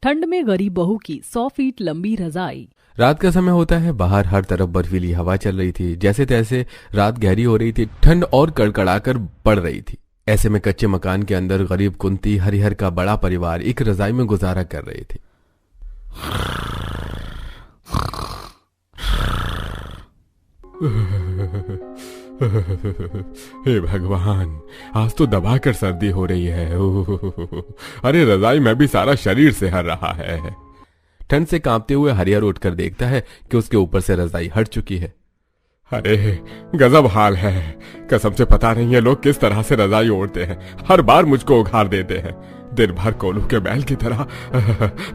ठंड में गरीब बहू की 100 फीट लंबी रजाई। रात का समय होता है। बाहर हर तरफ बर्फीली हवा चल रही थी। जैसे तैसे रात गहरी हो रही थी। ठंड और कड़कड़ाकर पड़ रही थी। ऐसे में कच्चे मकान के अंदर गरीब कुंती हरिहर का बड़ा परिवार एक रजाई में गुजारा कर रहे थे। हे भगवान, आज तो दबाकर सर्दी हो रही है। अरे रजाई में भी सारा शरीर सिहर रहा है। ठंड से कांपते हुए हरिहर उठकर देखता है कि उसके ऊपर से रजाई हट चुकी है। अरे गजब हाल है। कसम से पता नहीं है लोग किस तरह से रजाई ओढ़ते हैं। हर बार मुझको उघार देते हैं। दिन भर कोल्हू के बैल की तरह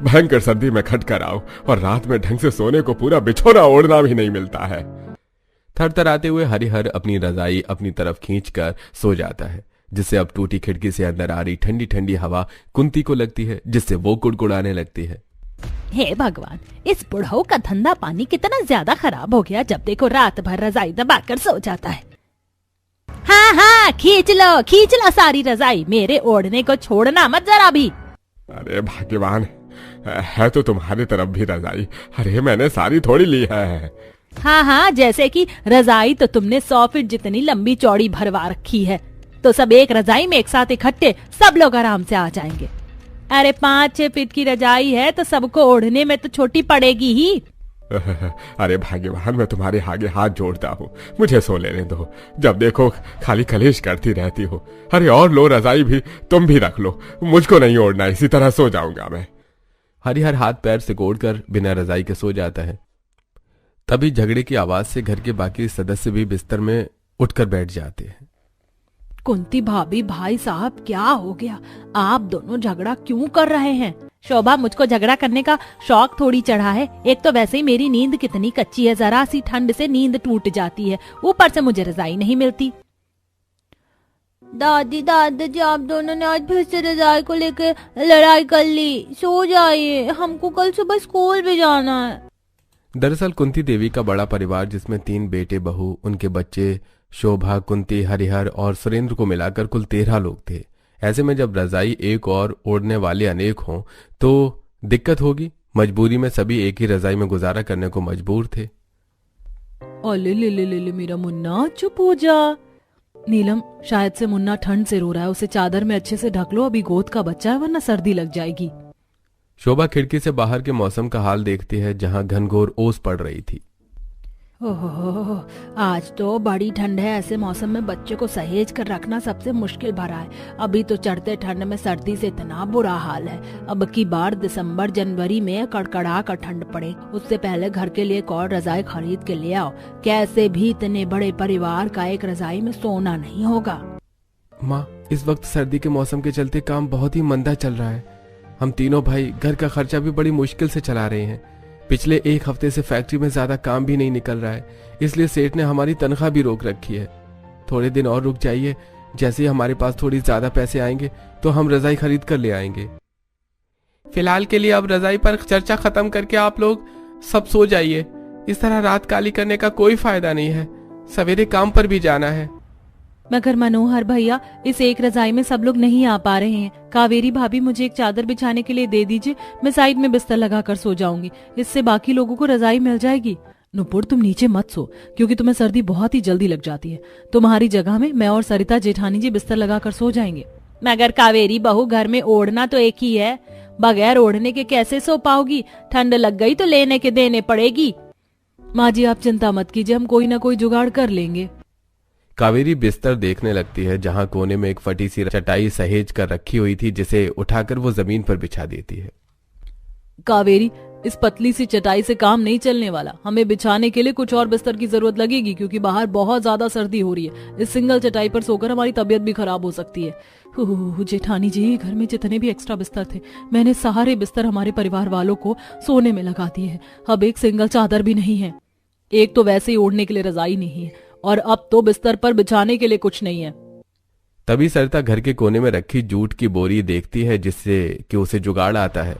भयंकर सर्दी में खटकर आओ और रात में ढंग से सोने को पूरा बिछोना ओढ़ना भी नहीं मिलता है। थरथराते हुए हरिहर अपनी रजाई अपनी तरफ खींचकर सो जाता है, जिससे अब टूटी खिड़की से अंदर आ रही ठंडी ठंडी हवा कुंती को लगती है, जिससे वो कुड़कुड़ाने लगती है। हे भगवान, इस बुढ़ऊ का धंधा पानी कितना ज्यादा खराब हो गया। जब देखो रात भर रजाई दबाकर सो जाता है। हाँ हाँ, खींच लो सारी रजाई। मेरे ओढ़ने को छोड़ना मत जरा भी। अरे भाग्यवान, है तो तुम्हारी तरफ भी रजाई। अरे मैंने सारी थोड़ी ली है। हाँ, जैसे कि रजाई तो तुमने 100 फीट जितनी लंबी चौड़ी भरवा रखी है, तो सब एक रजाई में एक साथ इकट्ठे सब लोग आराम से आ जाएंगे। अरे 5-6 फीट की रजाई है तो सबको ओढ़ने में तो छोटी पड़ेगी ही। अरे भाग्यवान, मैं तुम्हारे आगे हाथ जोड़ता हूँ, मुझे सो लेने दो। जब देखो खाली कलेश करती रहती हो। अरे और लो रजाई भी, तुम भी रख लो, मुझको नहीं ओढ़ना, इसी तरह सो जाऊंगा मैं। हरिहर हाथ पैर सिकोड़कर बिना रजाई के सो जाता है। तभी झगड़े की आवाज से घर के बाकी सदस्य भी बिस्तर में उठकर बैठ जाते हैं। कुंती भाभी, भाई साहब, क्या हो गया? आप दोनों झगड़ा क्यों कर रहे हैं? शोभा, मुझको झगड़ा करने का शौक थोड़ी चढ़ा है। एक तो वैसे ही मेरी नींद कितनी कच्ची है, जरा सी ठंड से नींद टूट जाती है, ऊपर से मुझे रजाई नहीं मिलती। दादाजी, आप दोनों ने आज फिर से रजाई को लेकर लड़ाई कर ली। सो जाइए, हमको कल सुबह स्कूल भी जाना है। दरअसल कुंती देवी का बड़ा परिवार, जिसमें 3 बेटे बहू, उनके बच्चे शोभा, कुंती, हरिहर और सुरेंद्र को मिलाकर कुल 13 लोग थे। ऐसे में जब रजाई एक और ओढ़ने वाले अनेक हों तो दिक्कत होगी। मजबूरी में सभी एक ही रजाई में गुजारा करने को मजबूर थे। ले ले ले ले ले मेरा मुन्ना, चुप हो जा। नीलम, शायद से मुन्ना ठंड से रो रहा है, उसे चादर में अच्छे से ढक लो, अभी गोद का बच्चा है वरना सर्दी लग जाएगी। शोभा खिड़की से बाहर के मौसम का हाल देखती है, जहां घनघोर ओस पड़ रही थी। ओहो, आज तो बड़ी ठंड है। ऐसे मौसम में बच्चे को सहेज कर रखना सबसे मुश्किल भरा है। अभी तो चढ़ते ठंड में सर्दी से इतना बुरा हाल है। अब की बार दिसंबर जनवरी में कड़कड़ा कर ठंड पड़े, उससे पहले घर के लिए एक और रजाई खरीद के ले आओ। कैसे भी इतने बड़े परिवार का एक रजाई में सोना नहीं होगा। माँ, इस वक्त सर्दी के मौसम के चलते काम बहुत ही मंदा चल रहा है। हम तीनों भाई घर का खर्चा भी बड़ी मुश्किल से चला रहे हैं। पिछले 1 हफ्ते से फैक्ट्री में ज्यादा काम भी नहीं निकल रहा है, इसलिए सेठ ने हमारी तनख्वाह भी रोक रखी है। थोड़े दिन और रुक जाइए, जैसे ही हमारे पास थोड़ी ज्यादा पैसे आएंगे तो हम रजाई खरीद कर ले आएंगे। फिलहाल के लिए अब रजाई पर चर्चा खत्म करके आप लोग सब सो जाइए। इस तरह रात काली करने का कोई फायदा नहीं है, सवेरे काम पर भी जाना है। मगर मनोहर भैया, इस एक रजाई में सब लोग नहीं आ पा रहे हैं। कावेरी भाभी, मुझे एक चादर बिछाने के लिए दे दीजिए, मैं साइड में बिस्तर लगाकर सो जाऊंगी, इससे बाकी लोगों को रजाई मिल जाएगी। नुपुर, तुम नीचे मत सो, क्योंकि तुम्हें सर्दी बहुत ही जल्दी लग जाती है। तुम्हारी जगह में मैं और सरिता जेठानी जी बिस्तर लगाकर सो जाएंगे। मगर कावेरी बहू, घर में ओढ़ना तो एक ही है, बगैर ओढ़ने के कैसे सो पाओगी? ठंड लग गई तो लेने के देने पड़ेगी। माँ जी, आप चिंता मत कीजिए, हम कोई ना कोई जुगाड़ कर लेंगे। कावेरी बिस्तर देखने लगती है, जहां कोने में एक फटी सी चटाई सहेज कर रखी हुई थी, जिसे उठाकर वो जमीन पर बिछा देती है। कावेरी, इस पतली सी चटाई से काम नहीं चलने वाला, हमें बिछाने के लिए कुछ और बिस्तर की जरूरत लगेगी, क्योंकि बाहर बहुत ज्यादा सर्दी हो रही है। इस सिंगल चटाई पर सोकर हमारी तबीयत भी खराब हो सकती है। जेठानी जी, घर में जितने भी एक्स्ट्रा बिस्तर थे, मैंने सारे बिस्तर हमारे परिवार वालों को सोने में लगा दिए हैं। अब एक सिंगल चादर भी नहीं है। एक तो वैसे ही ओढ़ने के लिए रजाई नहीं है, और अब तो बिस्तर पर बिछाने के लिए कुछ नहीं है। तभी सरिता घर के कोने में रखी जूट की बोरी देखती है, जिससे कि उसे जुगाड़ आता है।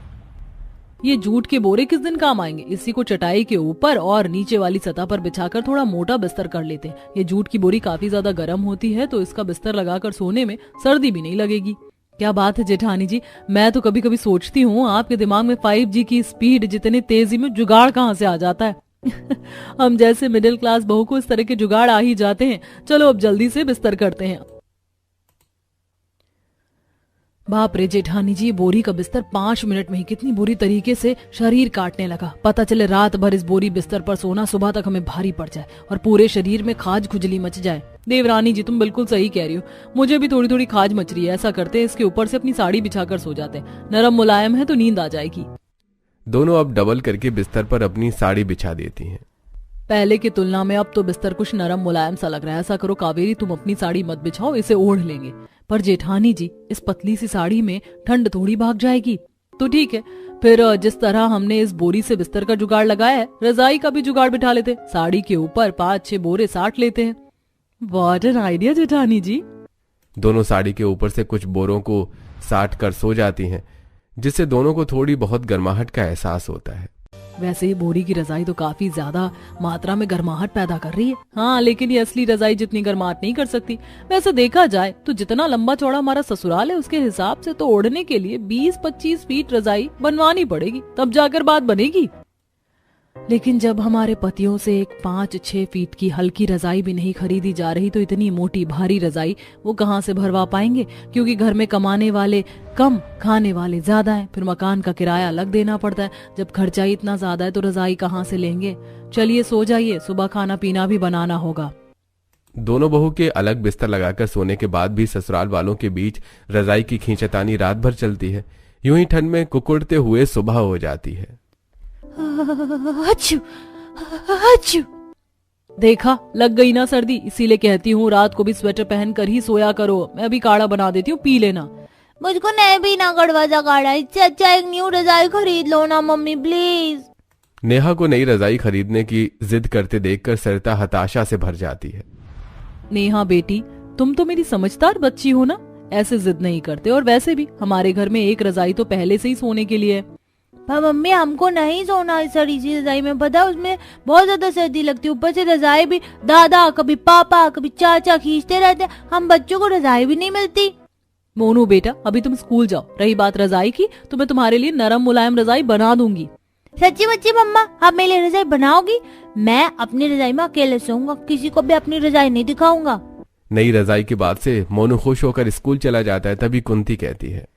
ये जूट के बोरे किस दिन काम आएंगे? इसी को चटाई के ऊपर और नीचे वाली सतह पर बिछाकर थोड़ा मोटा बिस्तर कर लेते हैं। ये जूट की बोरी काफी ज्यादा गर्म होती है, तो इसका बिस्तर लगाकर सोने में सर्दी भी नहीं लगेगी। क्या बात है जेठानी जी, मैं तो कभी कभी सोचती हूँ आपके दिमाग में 5G की स्पीड जितनी तेजी में जुगाड़ कहाँ से आ जाता है। हम जैसे मिडिल क्लास बहू को इस तरह के जुगाड़ आ ही जाते हैं। चलो अब जल्दी से बिस्तर करते हैं। बाप रे जेठानी जी, बोरी का बिस्तर 5 मिनट में ही कितनी बुरी तरीके से शरीर काटने लगा। पता चले रात भर इस बोरी बिस्तर पर सोना सुबह तक हमें भारी पड़ जाए और पूरे शरीर में खाज खुजली मच जाए। देवरानी जी तुम बिल्कुल सही कह रही हो, मुझे भी थोड़ी थोड़ी खाज मच रही है। ऐसा करते हैं, इसके ऊपर से अपनी साड़ी बिछाकर सो जाते हैं, नरम मुलायम है तो नींद आ जाएगी। दोनों अब डबल करके बिस्तर पर अपनी साड़ी बिछा देती हैं। पहले की तुलना में अब तो बिस्तर कुछ नरम मुलायम सा लग रहा है। ऐसा करो कावेरी, तुम अपनी साड़ी मत बिछाओ, इसे ओढ़ लेंगे। पर जेठानी जी, इस पतली सी साड़ी में ठंड थोड़ी भाग जाएगी। तो ठीक है, फिर जिस तरह हमने इस बोरी से बिस्तर का जुगाड़ लगाया है, रजाई का भी जुगाड़ बिठा लेते। साड़ी के ऊपर 5-6 बोरे साट लेते हैं। व्हाट एन आइडिया जेठानी जी। दोनों साड़ी के ऊपर से कुछ बोरों को साट कर सो जाती हैं, जिससे दोनों को थोड़ी बहुत गर्माहट का एहसास होता है। वैसे ही बोरी की रजाई तो काफी ज्यादा मात्रा में गर्माहट पैदा कर रही है। हाँ, लेकिन ये असली रजाई जितनी गर्माहट नहीं कर सकती। वैसे देखा जाए तो जितना लंबा चौड़ा हमारा ससुराल है, उसके हिसाब से तो ओढ़ने के लिए 20-25 फीट रजाई बनवानी पड़ेगी, तब जाकर बात बनेगी। लेकिन जब हमारे पतियों से एक 5-6 फीट की हल्की रजाई भी नहीं खरीदी जा रही, तो इतनी मोटी भारी रजाई वो कहाँ से भरवा पाएंगे, क्योंकि घर में कमाने वाले कम, खाने वाले ज्यादा हैं। फिर मकान का किराया अलग देना पड़ता है। जब खर्चा ही इतना ज्यादा है तो रजाई कहाँ से लेंगे। चलिए सो जाइए, सुबह खाना पीना भी बनाना होगा। दोनों बहू के अलग बिस्तर लगाकर सोने के बाद भी ससुराल वालों के बीच रजाई की खींचतानी रात भर चलती है। यूं ही ठंड में कुकुड़ते हुए सुबह हो जाती है। अच्छू, अच्छू। देखा, लग गई ना सर्दी। इसीलिए कहती हूँ रात को भी स्वेटर पहन कर ही सोया करो। मैं अभी काढ़ा बना देती हूँ, पी लेना। मुझको नहीं भी ना कड़वा काढ़ा, इससे अच्छा एक न्यू रजाई खरीद लो ना मम्मी प्लीज। नेहा को नई रजाई खरीदने की जिद करते देखकर सरिता हताशा से भर जाती है। नेहा बेटी, तुम तो मेरी समझदार बच्ची हो ना, ऐसे जिद नहीं करते। और वैसे भी हमारे घर में एक रजाई तो पहले से ही सोने के लिए है। मम्मी हमको नहीं सोना इस सड़ी सी रजाई में, पता उसमें बहुत ज्यादा सर्दी लगती है। ऊपर से रजाई भी दादा, कभी पापा, कभी चाचा खींचते रहते हैं। हम बच्चों को रजाई भी नहीं मिलती। मोनू बेटा, अभी तुम स्कूल जाओ। रही बात रजाई की, तो मैं तुम्हारे लिए नरम मुलायम रजाई बना दूंगी। सच्ची बच्ची मम्मा, आप मेरे लिए रजाई बनाओगी? मैं अपनी रजाई में अकेले सोऊंगा, किसी को भी अपनी रजाई नहीं दिखाऊंगा। नई रजाई की बात से मोनू खुश होकर स्कूल चला जाता है। तभी कुंती कहती है,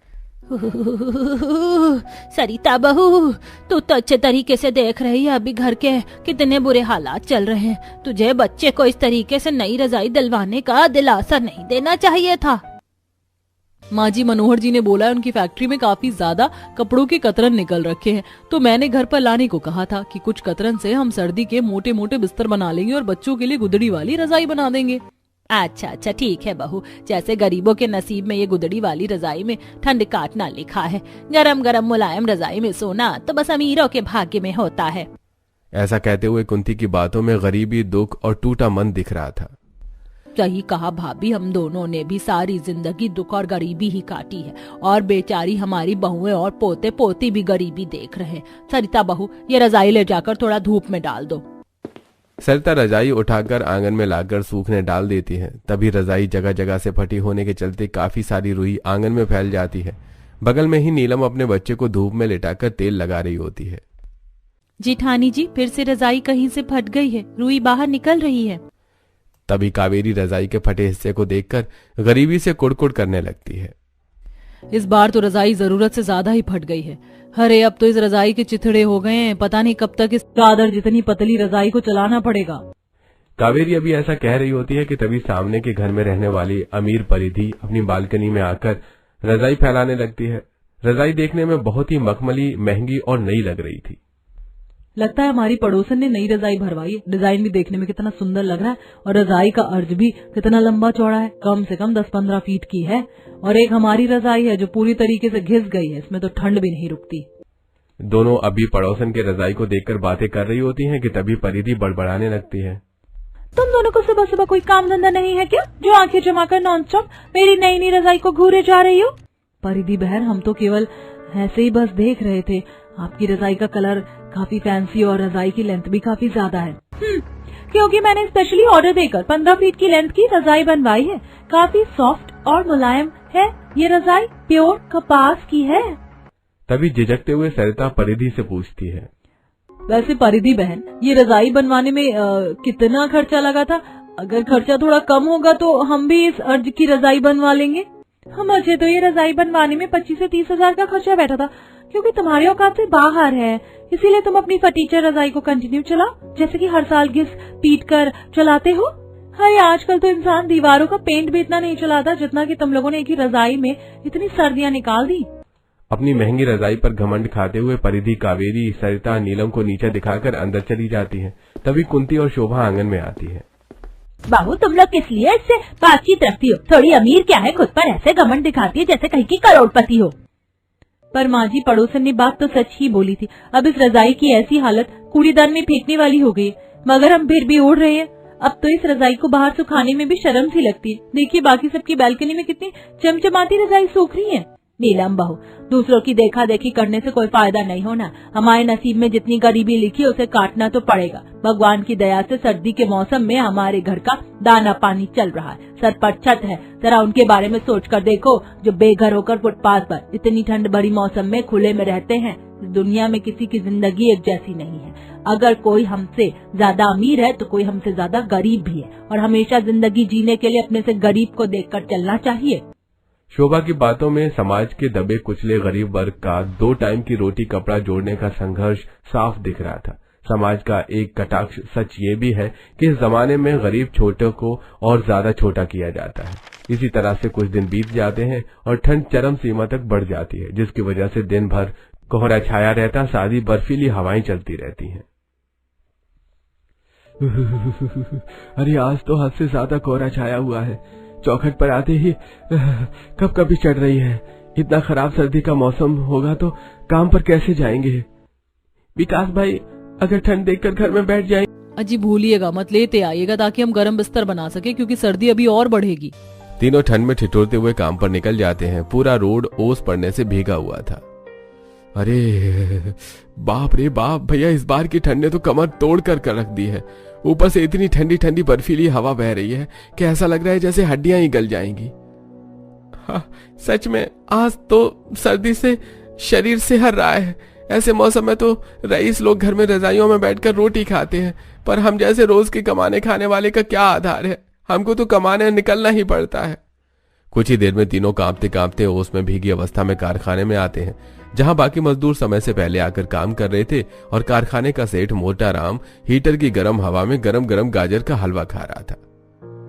सरिता बहू, तू तो अच्छे तरीके से देख रही है अभी घर के कितने बुरे हालात चल रहे हैं। तुझे बच्चे को इस तरीके से नई रजाई दिलवाने का दिलासा नहीं देना चाहिए था। माँ जी, मनोहर जी ने बोला है उनकी फैक्ट्री में काफी ज्यादा कपड़ों के कतरन निकल रखे हैं, तो मैंने घर पर लाने को कहा था कि कुछ कतरन से हम सर्दी के मोटे मोटे बिस्तर बना लेंगे और बच्चों के लिए गुदड़ी वाली रजाई बना देंगे। अच्छा ठीक है बहू, जैसे गरीबों के नसीब में ये गुदड़ी वाली रजाई में ठंड काटना लिखा है, गरम गरम मुलायम रजाई में सोना तो बस अमीरों के भाग्य में होता है। ऐसा कहते हुए कुंती की बातों में गरीबी, दुख और टूटा मन दिख रहा था। सही कहा भाभी, हम दोनों ने भी सारी जिंदगी दुख और गरीबी ही काटी है, और बेचारी हमारी बहुएं और पोते पोती भी गरीबी देख रहे हैं। सरिता बहू, ये रजाई ले जाकर थोड़ा धूप में डाल दो। सरिता रजाई उठाकर आंगन में लाकर सूखने डाल देती है। तभी रजाई जगह जगह से फटी होने के चलते काफी सारी रुई आंगन में फैल जाती है। बगल में ही नीलम अपने बच्चे को धूप में लिटाकर तेल लगा रही होती है। जेठानी जी, फिर से रजाई कहीं से फट गई है, रुई बाहर निकल रही है। तभी कावेरी रजाई के फटे हिस्से को देखकर गरीबी से कुड़कुड़ करने लगती है। इस बार तो रजाई जरूरत से ज्यादा ही फट गई है। अरे अब तो इस रजाई के चिथड़े हो गए हैं, पता नहीं कब तक इस चादर जितनी पतली रजाई को चलाना पड़ेगा। कावेरी अभी ऐसा कह रही होती है कि तभी सामने के घर में रहने वाली अमीर परिधि अपनी बालकनी में आकर रजाई फैलाने लगती है। रजाई देखने में बहुत ही मखमली, महंगी और नई लग रही थी। लगता है हमारी पड़ोसन ने नई रजाई भरवाई है। डिजाइन भी देखने में कितना सुंदर लग रहा है, और रजाई का अर्ज भी कितना लंबा चौड़ा है, कम से कम 10-15 फीट की है। और एक हमारी रजाई है जो पूरी तरीके से घिस गई है, इसमें तो ठंड भी नहीं रुकती। दोनों अभी पड़ोसन के रजाई को देखकर बातें कर रही होती हैं कि तभी परिधि बड़बड़ाने लगती है। तुम दोनों को सुबह सुबह कोई काम धंधा नहीं है क्या, जो आंखें जमाकर नॉनस्टॉप मेरी नई नई रजाई को घूरे जा रही हो? परिधि बहन, हम तो केवल ऐसे ही बस देख रहे थे। आपकी रजाई का कलर काफी फैंसी और रजाई की लेंथ भी काफी ज्यादा है। क्योंकि मैंने स्पेशली ऑर्डर देकर 15 फीट की लेंथ की रजाई बनवाई है। काफी सॉफ्ट और मुलायम है, ये रजाई प्योर कपास की है। तभी झिझकते हुए सरिता परिधि से पूछती है, वैसे परिधि बहन, ये रजाई बनवाने में कितना खर्चा लगा था? अगर खर्चा थोड़ा कम होगा तो हम भी इस अर्ज की रजाई बनवा लेंगे। मुझे तो ये रजाई बनवाने में 25 से 30 हजार का खर्चा बैठा था, क्योंकि तुम्हारे औकात से बाहर है, इसीलिए तुम अपनी फटीचर रजाई को कंटिन्यू चलाओ, जैसे कि हर साल घिस पीट कर चलाते हो। अरे आजकल तो इंसान दीवारों का पेंट भी इतना नहीं चलाता जितना कि तुम लोगों ने एक ही रजाई में इतनी सर्दियां निकाल दी। अपनी महंगी रजाई पर घमंड खाते हुए परिधि, कावेरी, सरिता, नीलम को नीचे दिखाकर अंदर चली जाती है। तभी कुंती और शोभा आंगन में आती है। बाबू, तुम लोग किस लिए इससे बातचीत रखती हो? थोड़ी अमीर क्या है, खुद पर ऐसे घमंड दिखाती है जैसे कहीं की करोड़पति हो। पर माँ जी, पड़ोसन ने बात तो सच ही बोली थी। अब इस रजाई की ऐसी हालत कूड़ेदान में फेंकने वाली हो गई, मगर हम फिर भी ओढ़ रहे हैं। अब तो इस रजाई को बाहर सुखाने में भी शर्म सी लगती है। देखिए बाकी सबकी बालकनी में कितनी चमचमाती रजाई सूख रही है। नीलम बहू, दूसरों की देखा देखी करने से कोई फायदा नहीं होना। हमारे नसीब में जितनी गरीबी लिखी उसे काटना तो पड़ेगा। भगवान की दया से सर्दी के मौसम में हमारे घर का दाना पानी चल रहा है, सर पर छत है। जरा उनके बारे में सोच कर देखो, जो बेघर होकर फुटपाथ पर इतनी ठंड भरी मौसम में खुले में रहते हैं। दुनिया में किसी की जिंदगी एक जैसी नहीं है। अगर कोई हमसे ज्यादा अमीर है तो कोई हमसे ज्यादा गरीब भी है, और हमेशा जिंदगी जीने के लिए अपने से गरीब को देखकर चलना चाहिए। शोभा की बातों में समाज के दबे कुचले गरीब वर्ग का 2 टाइम की रोटी कपड़ा जोड़ने का संघर्ष साफ दिख रहा था। समाज का एक कटाक्ष सच ये भी है कि इस जमाने में गरीब छोटे को और ज्यादा छोटा किया जाता है। इसी तरह से कुछ दिन बीत जाते हैं और ठंड चरम सीमा तक बढ़ जाती है, जिसकी वजह से दिन भर कोहरा छाया रहता, सादी बर्फीली हवाएं चलती रहती हैं। अरे आज तो हद से ज्यादा कोहरा छाया हुआ है। चौखट पर आते ही कब कभी चढ़ रही है। इतना खराब सर्दी का मौसम होगा तो काम पर कैसे जाएंगे? विकास भाई, अगर ठंड देखकर घर में बैठ जाए। अजी भूलिएगा मत, लेते आइएगा ताकि हम गर्म बिस्तर बना सके, क्योंकि सर्दी अभी और बढ़ेगी। तीनों ठंड में ठिठुरते हुए काम पर निकल जाते हैं। पूरा रोड ओस पड़ने से भीगा हुआ था। अरे बाप रे बाप भैया, इस बार की ठंड ने तो कमर तोड़ कर रख दी है। ऊपर से इतनी ठंडी ठंडी बर्फीली हवा बह रही है कि ऐसा लग रहा है जैसे हड्डियां ही गल जाएंगी। हाँ, सच में आज तो सर्दी से शरीर सिहर रहा है। ऐसे मौसम में तो रईस लोग घर में रजाइयों में बैठकर रोटी खाते हैं, पर हम जैसे रोज के कमाने खाने वाले का क्या आधार है? हमको तो कमाने निकलना ही पड़ता है। कुछ ही देर में तीनों कांपते कांपते ओस में भीगी अवस्था में कारखाने में आते हैं, जहां बाकी मजदूर समय से पहले आकर काम कर रहे थे और कारखाने का सेठ मोटा राम हीटर की गर्म हवा में गरम गरम गाजर का हलवा खा रहा था।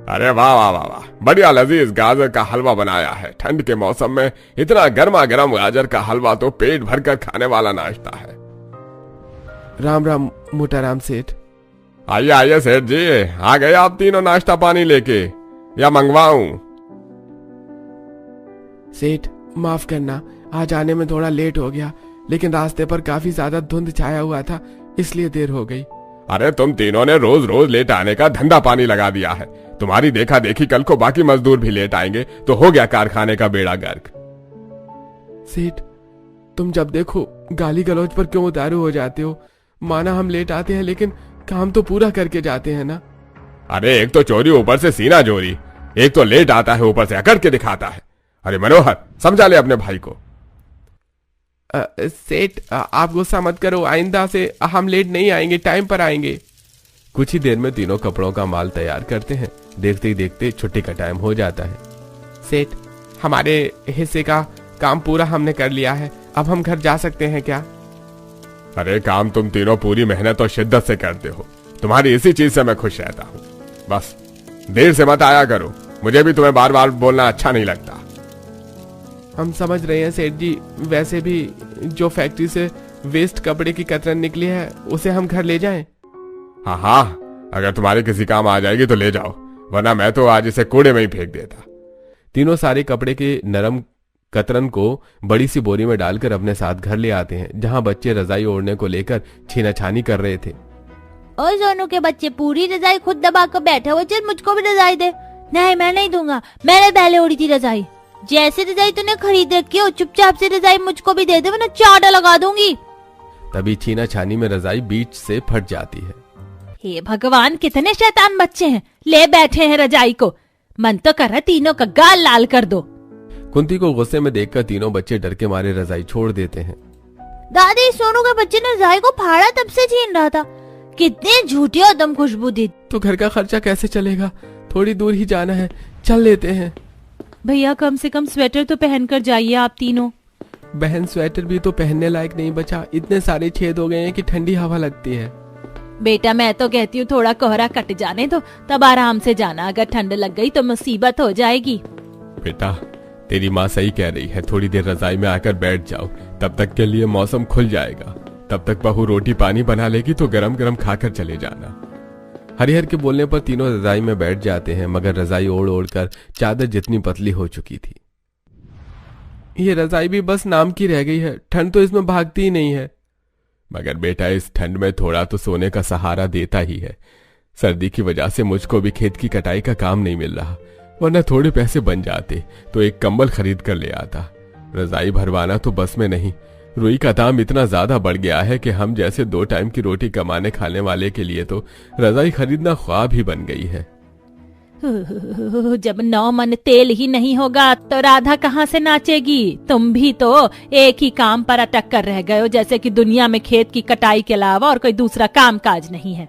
अरे वाह वाह वाह वाह, बढ़िया लजीज गाजर का हलवा बनाया है। ठंड के मौसम में इतना गर्मा गर्म गाजर का हलवा तो पेट भरकर खाने वाला नाश्ता है। राम राम मोटा राम सेठ। आइए आइए सेठ जी, आ गए आप तीनों नाश्ता पानी लेके, या मंगवाऊं? सेठ माफ करना, आज आने में थोड़ा लेट हो गया, लेकिन रास्ते पर काफी ज्यादा धुंध छाया हुआ था, इसलिए देर हो गई। अरे तुम तीनों ने रोज रोज लेट आने का धंधा पानी लगा दिया है। तुम्हारी देखा देखी कल को बाकी मजदूर भी लेट आएंगे तो हो गया कारखाने का बेड़ा गर्क। सेठ, तुम जब देखो गाली गलौज पर क्यों उतारू हो जाते हो? माना हम लेट आते हैं, लेकिन काम तो पूरा करके जाते हैं ना। अरे एक तो चोरी ऊपर से सीना चोरी, एक तो लेट आता है ऊपर से अकड़ के दिखाता है। अरे मनोहर, समझा ले अपने भाई को। सेठ आप गुस्सा मत करो, आइंदा से हम लेट नहीं आएंगे, टाइम पर आएंगे। कुछ ही देर में तीनों कपड़ों का माल तैयार करते हैं। देखते ही देखते छुट्टी का टाइम हो जाता है। सेठ, हमारे हिस्से का काम पूरा हमने कर लिया है, अब हम घर जा सकते हैं क्या? अरे काम तुम तीनों पूरी मेहनत और शिद्दत से करते हो, तुम्हारी इसी चीज से मैं खुश रहता हूँ। बस देर से मत आया करो, मुझे भी तुम्हें बार बार बोलना अच्छा नहीं लगता। हम समझ रहे हैं सेठ जी, वैसे भी जो फैक्ट्री से वेस्ट कपड़े की कतरन निकली है उसे हम घर ले जाएं? हाँ हाँ, अगर तुम्हारे किसी काम आ जाएगी तो ले जाओ, वरना मैं तो आज इसे कूड़े में ही फेंक देता। तीनों सारे कपड़े के नरम कतरन को बड़ी सी बोरी में डालकर अपने साथ घर ले आते हैं, जहां बच्चे रजाई ओढ़ने को लेकर छीनाछानी कर रहे थे। ओए सोनू के बच्चे, पूरी रजाई खुद दबा कर बैठे हुए, चल मुझको भी रजाई दे। नहीं, मैं नहीं दूंगा, मैंने पहले ओढ़ी थी रजाई। जैसे रजाई तूने खरीद रखी हो, चुपचाप से रजाई मुझको भी दे दे, वरना चाटा लगा दूंगी। तभी छीनाछानी में रजाई बीच से फट जाती है। हे भगवान, कितने शैतान बच्चे हैं, ले बैठे हैं रजाई को। मन तो कर रहा तीनों का गाल लाल कर दो। कुंती को गुस्से में देखकर तीनों बच्चे डर के मारे रजाई छोड़ देते हैं। दादी, सोनू के बच्चे ने रजाई को फाड़ा तब से छीन रहा था। कितनी झूठी और दम खुशबू दी। तो घर का खर्चा कैसे चलेगा? थोड़ी दूर ही जाना है, चल लेते हैं। भैया कम से कम स्वेटर तो पहन कर जाइए आप तीनों। बहन स्वेटर भी तो पहनने लायक नहीं बचा, इतने सारे छेद हो गए हैं कि ठंडी हवा लगती है। बेटा मैं तो कहती हूँ थोड़ा कोहरा कट जाने दो, तब आराम से जाना। अगर ठंड लग गई तो मुसीबत हो जाएगी। बेटा तेरी माँ सही कह रही है, थोड़ी देर रजाई में आकर बैठ जाओ, तब तक के लिए मौसम खुल जाएगा। तब तक बहू रोटी पानी बना लेगी तो गरम गरम खाकर चले जाना। हरिहर के बोलने पर तीनों रजाई में बैठ जाते हैं, मगर रजाई ओढ़ ओढ़ कर चादर जितनी पतली हो चुकी थी। ये रजाई भी बस नाम की रह गई है, ठंड तो इसमें भागती ही नहीं है। मगर बेटा इस ठंड में थोड़ा तो सोने का सहारा देता ही है। सर्दी की वजह से मुझको भी खेत की कटाई का काम नहीं मिल रहा, वरना थोड़े पैसे बन जाते तो एक कंबल खरीद कर ले आता। रजाई भरवाना तो बस में नहीं, रुई का दाम इतना ज्यादा बढ़ गया है कि हम जैसे 2 टाइम की रोटी कमाने खाने वाले के लिए तो रजाई खरीदना ख्वाब ही बन गई है। जब 9 मन तेल ही नहीं होगा तो राधा कहाँ से नाचेगी? तुम भी तो एक ही काम पर अटक कर रह गए हो, जैसे कि दुनिया में खेत की कटाई के अलावा और कोई दूसरा काम काज नहीं है।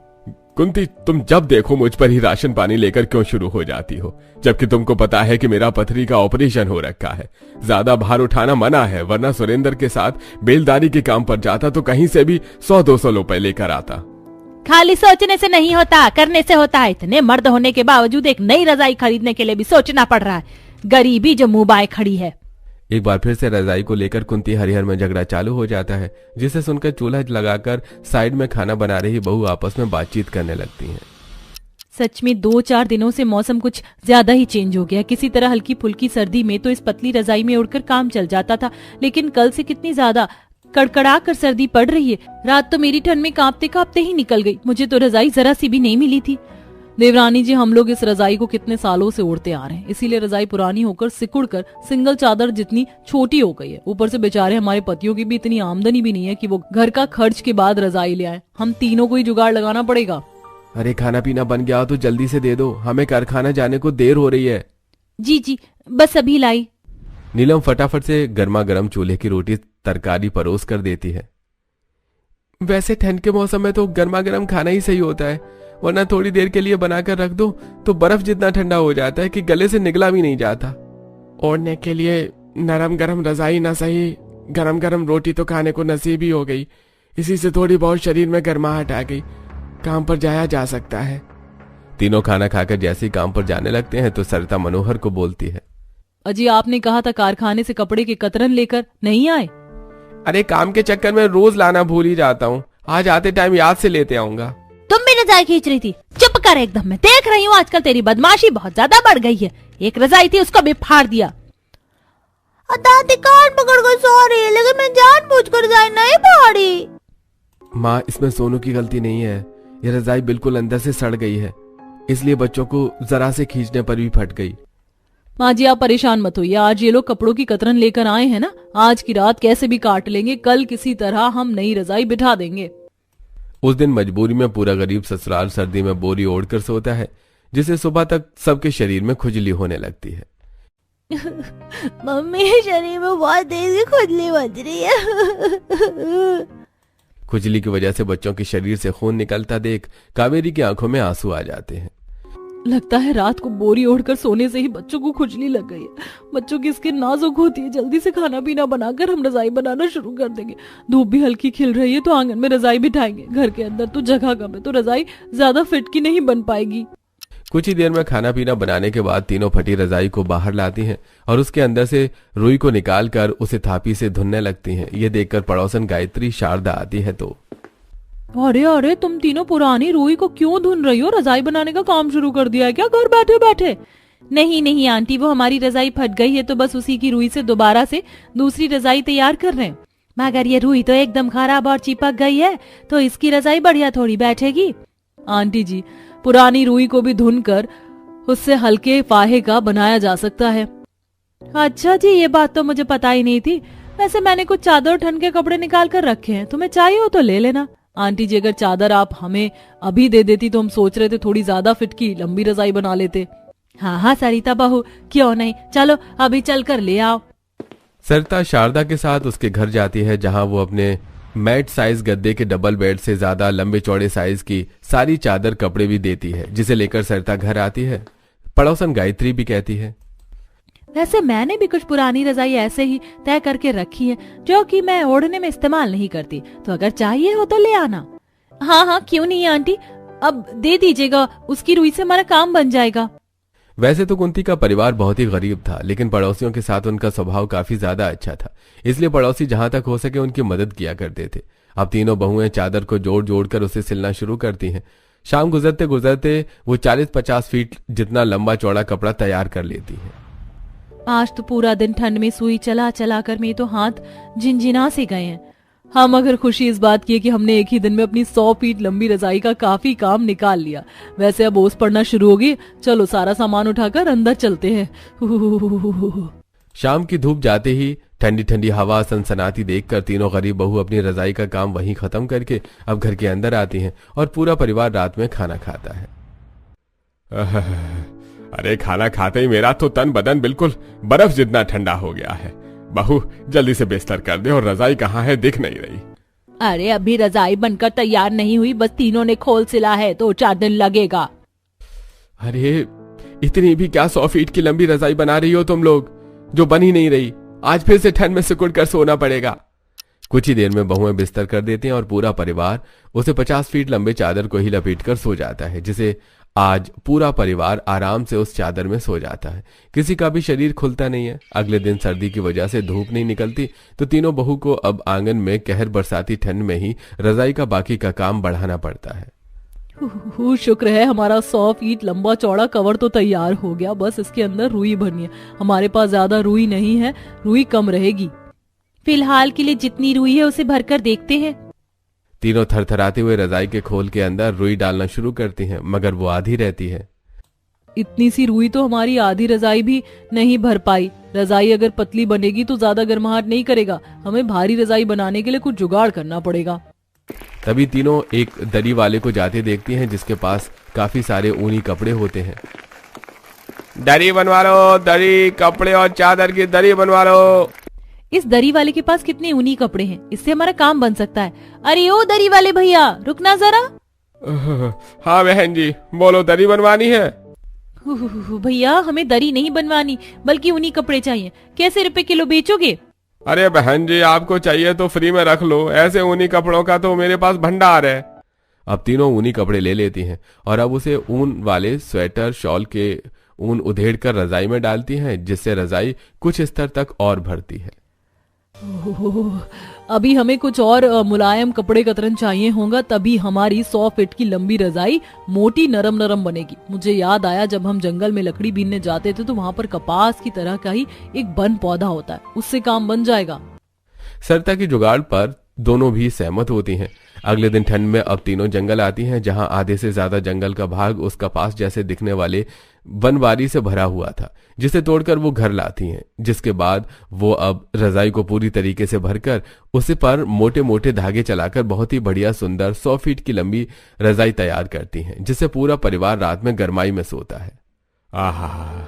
कुंती, तुम जब देखो मुझ पर ही राशन पानी लेकर क्यों शुरू हो जाती हो, जबकि तुमको पता है कि मेरा पथरी का ऑपरेशन हो रखा है। ज्यादा भार उठाना मना है, वरना सुरेंद्र के साथ बेलदारी के काम पर जाता तो कहीं से भी 100-200 रुपए लेकर आता। खाली सोचने से नहीं होता, करने से होता है। इतने मर्द होने के बावजूद एक नई रजाई खरीदने के लिए भी सोचना पड़ रहा है। गरीबी जो मुंह बाएं खड़ी है। एक बार फिर से रजाई को लेकर कुंती हरिहर में झगड़ा चालू हो जाता है, जिसे सुनकर चूल्हा लगाकर साइड में खाना बना रही बहू आपस में बातचीत करने लगती हैं। सच में 2-4 दिनों से मौसम कुछ ज्यादा ही चेंज हो गया। किसी तरह हल्की फुल्की सर्दी में तो इस पतली रजाई में उड़कर काम चल जाता था, लेकिन कल से कितनी ज्यादा कड़कड़ा कर सर्दी पड़ रही है। रात तो मेरी ठंड में कांपते कांपते ही निकल गई। मुझे तो रजाई जरा सी भी नहीं मिली थी। देवरानी जी, हम लोग इस रजाई को कितने सालों से ओढ़ते आ रहे हैं, इसीलिए रजाई पुरानी होकर सिकुड़ कर सिंगल चादर जितनी छोटी हो गई है। ऊपर से बेचारे हमारे पतियों की भी इतनी आमदनी भी नहीं है कि वो घर का खर्च के बाद रजाई ले आए। हम तीनों को ही जुगाड़ लगाना पड़ेगा। अरे खाना पीना बन गया तो जल्दी से दे दो, हमें कारखाना जाने को देर हो रही है। जी जी, बस अभी लाई। नीलम फटाफट से गर्मा गर्म चूल्हे की रोटी तरकारी परोस कर देती है। वैसे ठंड के मौसम में तो गर्मा गर्म खाना ही सही होता है, वरना थोड़ी देर के लिए बनाकर रख दो तो बर्फ जितना ठंडा हो जाता है कि गले से निकला भी नहीं जाता। ओढ़ने के लिए नरम गरम रजाई ना सही, गरम गरम रोटी तो खाने को नसीब ही हो गई। इसी से थोड़ी बहुत शरीर में गर्माहट आ गई, काम पर जाया जा सकता है। तीनों खाना खाकर जैसे ही काम पर जाने लगते हैं तो सरिता मनोहर को बोलती है, अजी आपने कहा था कारखाने से कपड़े के कतरन लेकर नहीं आए? अरे काम के चक्कर में रोज लाना भूल ही जाता हूँ, आज आते टाइम याद से लेते आऊंगा। तुम भी रजाई खींच रही थी? चुप कर एकदम, मैं देख रही हूँ आजकल तेरी बदमाशी बहुत ज्यादा बढ़ गई है। एक रजाई थी उसको भी फाड़ दिया। दादी कान पकड़ कर सो रही है, लेकिन मैं जानबूझकर रजाई नहीं फाड़ी। माँ, इसमें सोनू की गलती नहीं है, ये रजाई बिल्कुल अंदर से सड़ गई है, इसलिए बच्चों को जरा से खींचने पर भी फट गई। माँ जी आप परेशान मत होइए, आज ये लोग कपड़ों की कतरन लेकर आए हैं ना, आज की रात कैसे भी काट लेंगे, कल किसी तरह हम नई रजाई बिठा देंगे। उस दिन मजबूरी में पूरा गरीब ससुराल सर्दी में बोरी ओढ़कर सोता है, जिसे सुबह तक सबके शरीर में खुजली होने लगती है। मम्मी शरीर में बहुत तेज खुजली बज रही है। खुजली की वजह से बच्चों के शरीर से खून निकलता देख कावेरी की आंखों में आंसू आ जाते हैं। लगता है रात को बोरी ओढ़कर सोने से ही बच्चों को खुजली लग गई है। बच्चों की स्किन नाजुक होती है, जल्दी से खाना पीना बनाकर हम रजाई बनाना शुरू कर देंगे। धूप भी हल्की खिल रही है तो आंगन में रजाई बिठाएंगे। घर के अंदर तो जगह कम है तो रजाई ज्यादा फिट की नहीं बन पाएगी। कुछ ही देर में खाना पीना बनाने के बाद तीनों फटी रजाई को बाहर लाती हैं और उसके अंदर से रुई को निकालकर उसे थापी से धुनने लगती हैं। ये देखकर पड़ोसन गायत्री शारदा आती है तो, अरे अरे तुम तीनों पुरानी रुई को क्यों धुन रही हो? रजाई बनाने का काम शुरू कर दिया है क्या घर बैठे बैठे? नहीं नहीं आंटी, वो हमारी रजाई फट गई है तो बस उसी की रुई से दोबारा से दूसरी रजाई तैयार कर रहे हैं। मगर ये रुई तो एकदम खराब और चिपक गई है तो इसकी रजाई बढ़िया थोड़ी बैठेगी। आंटी जी, पुरानी रुई को भी धुन कर उससे हल्के फाहे का बनाया जा सकता है। अच्छा जी, ये बात तो मुझे पता ही नहीं थी। वैसे मैंने कुछ चादर और ठंड के कपड़े निकाल कर रखे हैं, तुम्हें चाहिए हो तो ले लेना। आंटी जी, अगर चादर आप हमें अभी दे देती तो हम सोच रहे थे थोड़ी ज्यादा फिट की लंबी रजाई बना लेते। हाँ हाँ सरिता बहू, क्यों नहीं, चलो अभी चल कर ले आओ। सरिता शारदा के साथ उसके घर जाती है, जहां वो अपने मैट साइज गद्दे के डबल बेड से ज्यादा लंबे चौड़े साइज की सारी चादर कपड़े भी देती है, जिसे लेकर सरिता घर आती है। पड़ोसन गायत्री भी कहती है, वैसे मैंने भी कुछ पुरानी रजाई ऐसे ही तय करके रखी है जो कि मैं ओढ़ने में इस्तेमाल नहीं करती, तो अगर चाहिए हो तो ले आना। हाँ हाँ क्यों नहीं आंटी, अब दे दीजिएगा, उसकी रुई से हमारा काम बन जाएगा। वैसे तो कुंती का परिवार बहुत ही गरीब था, लेकिन पड़ोसियों के साथ उनका स्वभाव काफी ज्यादा अच्छा था, इसलिए पड़ोसी जहां तक हो सके उनकी मदद किया करते थे। अब तीनों बहुएं चादर को जोड़ जोड़ कर उसे सिलना शुरू करती हैं। शाम गुजरते गुजरते वो 40-50 फीट जितना लंबा चौड़ा कपड़ा तैयार कर लेती हैं। आज तो पूरा दिन ठंड में सुई चला चला कर मेरे तो हाथ झिनझिना से गए हैं। हम अगर खुशी इस बात की है कि हमने एक ही दिन में अपनी 100 फीट लंबी रजाई का काफी काम निकाल लिया। वैसे अब ओस पड़ना शुरू होगी, चलो सारा सामान उठाकर अंदर चलते हैं। शाम की धूप जाते ही ठंडी ठंडी हवा सनसनाती देखकर तीनों गरीब बहू अपनी रजाई का काम वहीं खत्म करके अब घर के अंदर आती हैं और पूरा परिवार रात में खाना खाता है। अरे खाना खाते ही मेरा तो तन बदन बिल्कुल बर्फ जितना ठंडा हो गया है। बहू जल्दी से बिस्तर कर दे, और रजाई कहाँ है दिख नहीं रही। अरे अभी रजाई बनकर तैयार नहीं हुई, बस तीनों ने खोल सिला है तो 4 दिन लगेगा। अरे इतनी भी क्या 100 फीट की लंबी रजाई बना रही हो तुम लोग, जो बन ही नहीं रही। आज फिर से ठंड में सिकुड़ कर सोना पड़ेगा। कुछ ही देर में बहुएं बिस्तर कर देती हैं और पूरा परिवार उसे 50 फीट लंबे चादर को ही लपेट कर सो जाता है, जिसे आज पूरा परिवार आराम से उस चादर में सो जाता है। किसी का भी शरीर खुलता नहीं है। अगले दिन सर्दी की वजह से धूप नहीं निकलती, तो तीनों बहू को अब आंगन में कहर बरसाती ठंड में ही रजाई का बाकी का काम बढ़ाना पड़ता है। शुक्र है हमारा 100 फीट लंबा चौड़ा कवर तो तैयार हो गया, बस इसके अंदर रुई भरनी है। हमारे पास ज्यादा रुई नहीं है, रुई कम रहेगी। फिलहाल के लिए जितनी रुई है उसे भरकर देखते हैं। तीनों थरथराते हुए रजाई के खोल के अंदर रुई डालना शुरू करती हैं, मगर वो आधी रहती है। इतनी सी रुई तो हमारी आधी रजाई भी नहीं भर पाई। रजाई अगर पतली बनेगी तो ज्यादा गर्माहट नहीं करेगा, हमें भारी रजाई बनाने के लिए कुछ जुगाड़ करना पड़ेगा। तभी तीनों एक दरी वाले को जाते देखती हैं, जिसके पास काफी सारे ऊनी कपड़े होते हैं। दरी बनवा लो, दरी, कपड़े और चादर की दरी बनवा लो। इस दरी वाले के पास कितने ऊनी कपड़े हैं, इससे हमारा काम बन सकता है। अरे ओ दरी वाले भैया, रुकना जरा। हाँ बहन जी, बोलो, दरी बनवानी है? भैया हमें दरी नहीं बनवानी, बल्कि ऊनी कपड़े चाहिए। कैसे रुपए किलो बेचोगे? अरे बहन जी, आपको चाहिए तो फ्री में रख लो, ऐसे ऊनी कपड़ों का तो मेरे पास भंडार है। अब तीनों ऊनी कपड़े ले लेती हैं और अब उसे ऊन वाले स्वेटर शॉल के ऊन उधेड़ कर रजाई में डालती हैं, जिससे रजाई कुछ स्तर तक और भरती है। अभी हमें कुछ और मुलायम कपड़े कतरन चाहिए होगा, तभी हमारी 100 फीट की लंबी रजाई मोटी नरम नरम बनेगी। मुझे याद आया, जब हम जंगल में लकड़ी बीनने जाते थे तो वहाँ पर कपास की तरह का ही एक वन पौधा होता है, उससे काम बन जाएगा। सरिता की जुगाड़ पर दोनों भी सहमत होती हैं। अगले दिन ठंड में अब तीनों जंगल आती हैं, जहां आधे से ज्यादा जंगल का भाग उस कपास जैसे दिखने वाले बनवारी से भरा हुआ था, जिसे तोड़कर वो घर लाती हैं। जिसके बाद वो अब रजाई को पूरी तरीके से भरकर उसे पर मोटे मोटे धागे चलाकर बहुत ही बढ़िया सुंदर 100 फीट की लंबी रजाई तैयार करती हैं, जिससे पूरा परिवार रात में गर्माई में सोता है। आहा,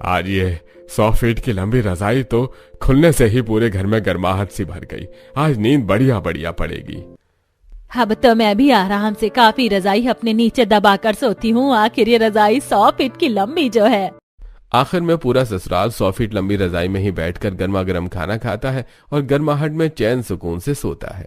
आज ये 100 फीट की लंबी रजाई तो खुलने से ही पूरे घर में गर्माहट सी भर गई। आज नींद बढ़िया बढ़िया पड़ेगी। अब तो मैं भी आराम से काफी रजाई अपने नीचे दबाकर सोती हूँ। आखिर ये रजाई 100 फीट की लंबी जो है। आखिर में पूरा ससुराल 100 फीट लंबी रजाई में ही बैठकर गर्मा गर्म खाना खाता है और गर्माहट में चैन सुकून से सोता है।